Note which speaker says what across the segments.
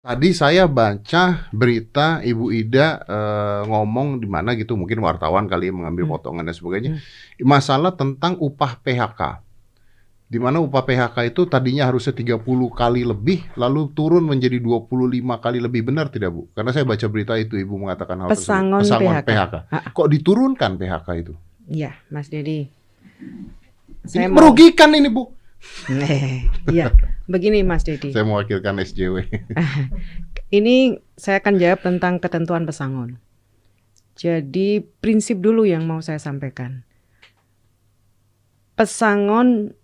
Speaker 1: Tadi saya baca berita Ibu Ida, ngomong di mana gitu, mungkin wartawan kali ya mengambil
Speaker 2: Hmm.
Speaker 1: potongan dan sebagainya,
Speaker 2: Hmm.
Speaker 1: masalah tentang upah PHK. Di mana upah PHK itu tadinya harusnya 30 kali lebih, lalu turun menjadi 25 kali lebih, benar tidak Bu? Karena saya baca berita itu, Ibu mengatakan hal tersebut,
Speaker 2: Pesangon
Speaker 1: pesangon
Speaker 2: PHK.
Speaker 1: PHK. Kok diturunkan PHK itu?
Speaker 2: Iya, Mas Dedi.
Speaker 1: Ini
Speaker 2: Saya mau
Speaker 1: merugikan ini Bu.
Speaker 2: iya, begini Mas Dedi.
Speaker 1: Saya mewakilkan SJW.
Speaker 2: Ini saya akan jawab tentang ketentuan pesangon. Jadi prinsip dulu yang mau saya sampaikan. Pesangon,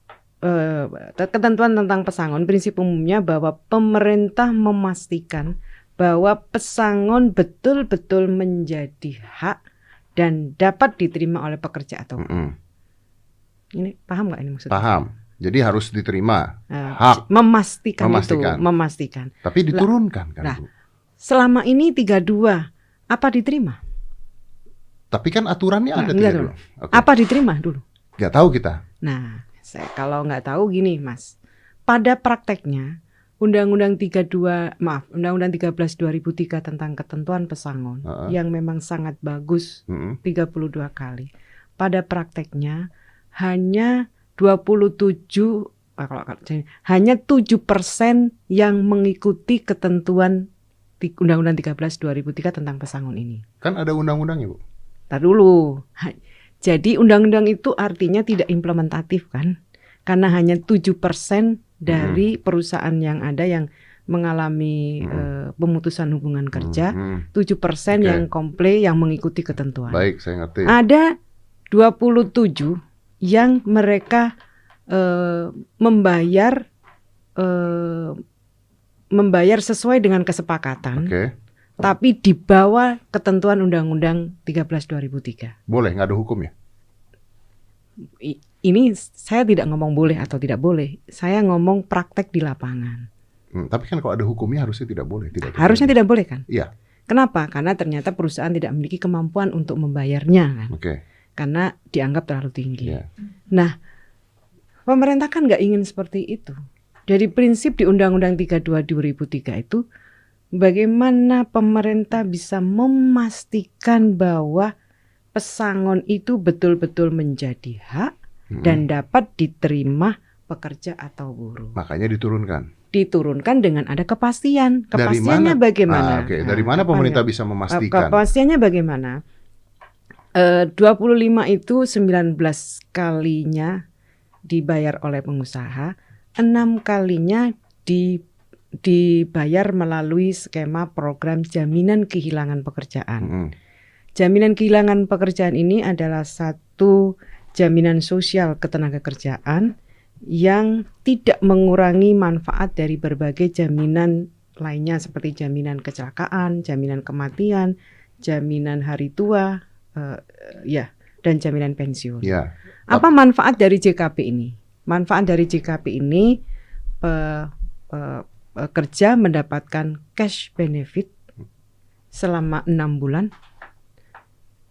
Speaker 2: ketentuan tentang pesangon, prinsip umumnya bahwa pemerintah memastikan bahwa pesangon betul-betul menjadi hak dan dapat diterima oleh pekerja atau ini paham nggak ini maksudnya?
Speaker 1: Paham. Jadi harus diterima. Hak.
Speaker 2: Memastikan.
Speaker 1: Tapi diturunkan kan Bu?
Speaker 2: Selama ini 32, apa diterima?
Speaker 1: Tapi kan aturannya ada 32.
Speaker 2: Okay. Apa diterima dulu?
Speaker 1: Nggak tahu kita.
Speaker 2: Nah, kalau nggak tahu gini Mas, pada prakteknya Undang-Undang 13 2003 tentang ketentuan pesangon yang memang sangat bagus, 32 kali. Pada prakteknya hanya 7% yang mengikuti ketentuan Undang-Undang 13 2003 tentang pesangon ini.
Speaker 1: Kan ada undang-undangnya Bu.
Speaker 2: Tar dulu. Jadi undang-undang itu artinya tidak implementatif kan? Karena hanya 7% dari perusahaan yang ada yang mengalami pemutusan hubungan kerja, 7% yang komplain yang mengikuti ketentuan.
Speaker 1: Baik, saya ngerti.
Speaker 2: Ada 27 yang mereka membayar sesuai dengan kesepakatan. Tapi di bawah ketentuan Undang-Undang 13 2003.
Speaker 1: Boleh, nggak ada hukum ya?
Speaker 2: Ini saya tidak ngomong boleh atau tidak boleh. Saya ngomong praktek di lapangan.
Speaker 1: Tapi kan kalau ada hukumnya harusnya tidak boleh.
Speaker 2: Harusnya tidak boleh kan?
Speaker 1: Iya.
Speaker 2: Kenapa? Karena ternyata perusahaan tidak memiliki kemampuan untuk membayarnya kan? Karena dianggap terlalu tinggi. Nah, pemerintah kan nggak ingin seperti itu. Dari prinsip di Undang-Undang 32 2003 itu, bagaimana pemerintah bisa memastikan bahwa pesangon itu betul-betul menjadi hak dan dapat diterima pekerja atau buruh.
Speaker 1: Makanya diturunkan.
Speaker 2: Diturunkan dengan ada kepastian. Kepastiannya bagaimana?
Speaker 1: Dari mana pemerintah bisa memastikan?
Speaker 2: Kepastiannya bagaimana? 25 itu 19 kalinya dibayar oleh pengusaha, 6 kalinya dibayar melalui skema program jaminan kehilangan pekerjaan. Jaminan kehilangan pekerjaan ini adalah satu jaminan sosial ketenagakerjaan yang tidak mengurangi manfaat dari berbagai jaminan lainnya seperti jaminan kecelakaan, jaminan kematian, jaminan hari tua, dan jaminan pensiun. Apa manfaat dari JKP ini? Manfaat dari JKP ini pekerja mendapatkan cash benefit selama 6 bulan.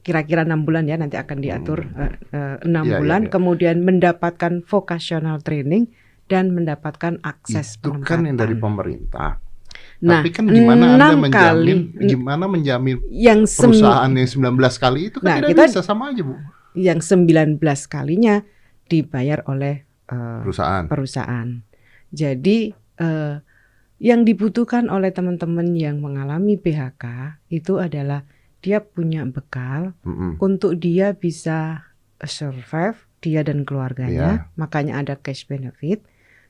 Speaker 2: Kira-kira 6 bulan ya, nanti akan diatur 6 bulan. Kemudian mendapatkan vocational training dan mendapatkan akses
Speaker 1: penempatan. Itu kan yang dari pemerintah.
Speaker 2: Nah,
Speaker 1: tapi kan gimana Anda menjamin yang perusahaan yang 19 kali itu kan tidak bisa, sama aja Bu.
Speaker 2: Yang 19 kalinya dibayar oleh perusahaan. Jadi yang dibutuhkan oleh teman-teman yang mengalami PHK itu adalah dia punya bekal untuk dia bisa survive, dia dan keluarganya. Makanya ada cash benefit.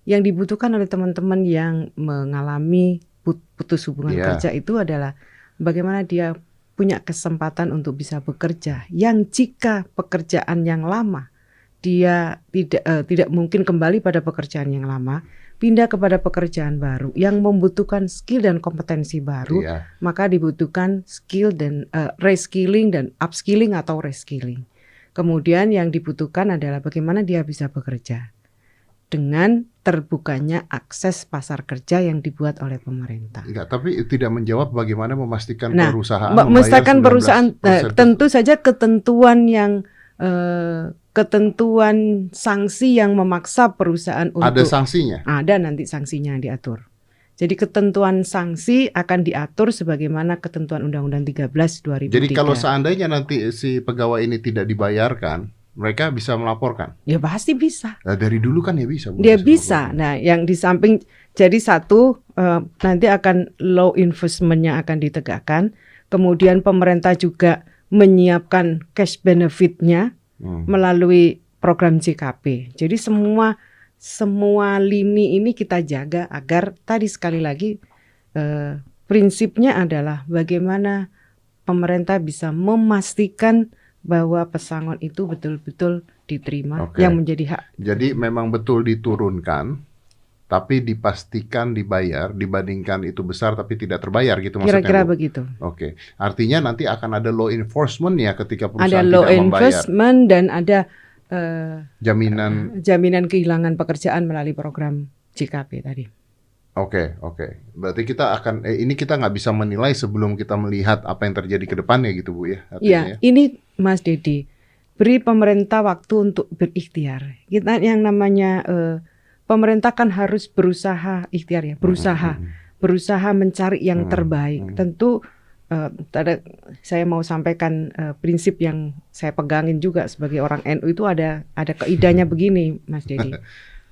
Speaker 2: Yang dibutuhkan oleh teman-teman yang mengalami putus hubungan kerja itu adalah bagaimana dia punya kesempatan untuk bisa bekerja. Yang jika pekerjaan yang lama dia tidak mungkin kembali pada pekerjaan yang lama, pindah kepada pekerjaan baru yang membutuhkan skill dan kompetensi baru, maka dibutuhkan skill dan reskilling dan upskilling atau reskilling. Kemudian yang dibutuhkan adalah bagaimana dia bisa bekerja dengan terbukanya akses pasar kerja yang dibuat oleh pemerintah.
Speaker 1: Tapi tidak menjawab bagaimana memastikan perusahaan
Speaker 2: memastikan perusahaan tentu saja ketentuan sanksi yang memaksa perusahaan untuk.
Speaker 1: Ada sanksinya?
Speaker 2: Ada nanti sanksinya diatur. Jadi ketentuan sanksi akan diatur sebagaimana ketentuan Undang-Undang 13 2003.
Speaker 1: Jadi kalau seandainya nanti si pegawai ini tidak dibayarkan, mereka bisa melaporkan?
Speaker 2: Ya pasti bisa.
Speaker 1: Nah, dari dulu kan ya bisa.
Speaker 2: Dia bisa. Nah, yang di samping jadi satu nanti akan law enforcement-nya akan ditegakkan. Kemudian pemerintah juga menyiapkan cash benefit-nya melalui program JKP. Jadi semua lini ini kita jaga agar tadi sekali lagi prinsipnya adalah bagaimana pemerintah bisa memastikan bahwa pesangon itu betul-betul diterima yang menjadi hak.
Speaker 1: Jadi memang betul diturunkan, tapi dipastikan dibayar dibandingkan itu besar tapi tidak terbayar gitu maksudnya.
Speaker 2: Kira-kira begitu.
Speaker 1: Oke. Artinya nanti akan ada law enforcement ya ketika perusahaan
Speaker 2: ada
Speaker 1: tidak
Speaker 2: law
Speaker 1: membayar.
Speaker 2: Enforcement dan ada
Speaker 1: jaminan
Speaker 2: kehilangan pekerjaan melalui program JKP tadi.
Speaker 1: Oke. Berarti kita akan ini kita nggak bisa menilai sebelum kita melihat apa yang terjadi ke depannya gitu Bu ya.
Speaker 2: Iya, ini Mas Dedi, beri pemerintah waktu untuk berikhtiar. Kita yang namanya pemerintah kan harus berusaha ikhtiar ya, berusaha mencari yang terbaik. Tentu saya mau sampaikan prinsip yang saya pegangin juga sebagai orang NU itu ada kaidahnya begini, Mas Dedi.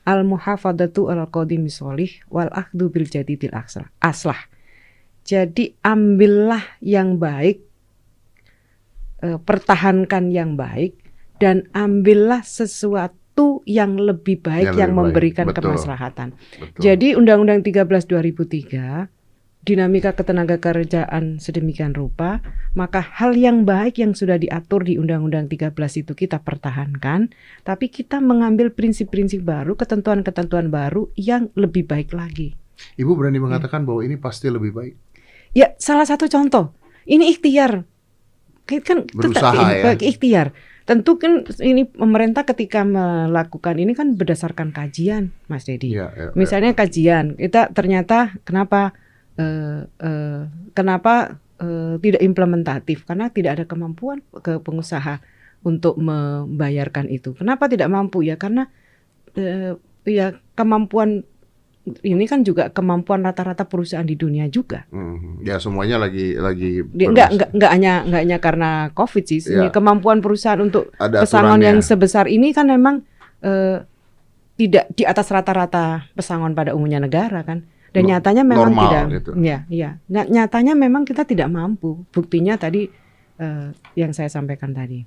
Speaker 2: Al-muhafadzatu al-qadimi sholih wal akhdhu bil jadidil aslah. Jadi ambillah yang baik, pertahankan yang baik, dan ambillah sesuatu yang lebih baik yang memberikan kemaslahatan. Jadi Undang-Undang 13 2003 dinamika ketenagakerjaan sedemikian rupa, maka hal yang baik yang sudah diatur di Undang-Undang 13 itu kita pertahankan, tapi kita mengambil prinsip-prinsip baru, ketentuan-ketentuan baru yang lebih baik lagi.
Speaker 1: Ibu berani mengatakan bahwa ini pasti lebih baik?
Speaker 2: Ya, salah satu contoh, ini ikhtiar. Kan
Speaker 1: berusaha
Speaker 2: ikhtiar. Tentu kan ini pemerintah ketika melakukan ini kan berdasarkan kajian, Mas Dedi. Misalnya kajian, kita ternyata kenapa tidak implementatif? Karena tidak ada kemampuan ke pengusaha untuk membayarkan itu. Kenapa tidak mampu ya? Karena ya kemampuan ini kan juga kemampuan rata-rata perusahaan di dunia juga.
Speaker 1: Ya semuanya lagi
Speaker 2: nggak hanya karena COVID sih. Kemampuan perusahaan untuk pesangon yang sebesar ini kan memang tidak di atas rata-rata pesangon pada umumnya negara kan. Dan nyatanya memang tidak. Gitu. Nyatanya memang kita tidak mampu. Buktinya tadi yang saya sampaikan tadi.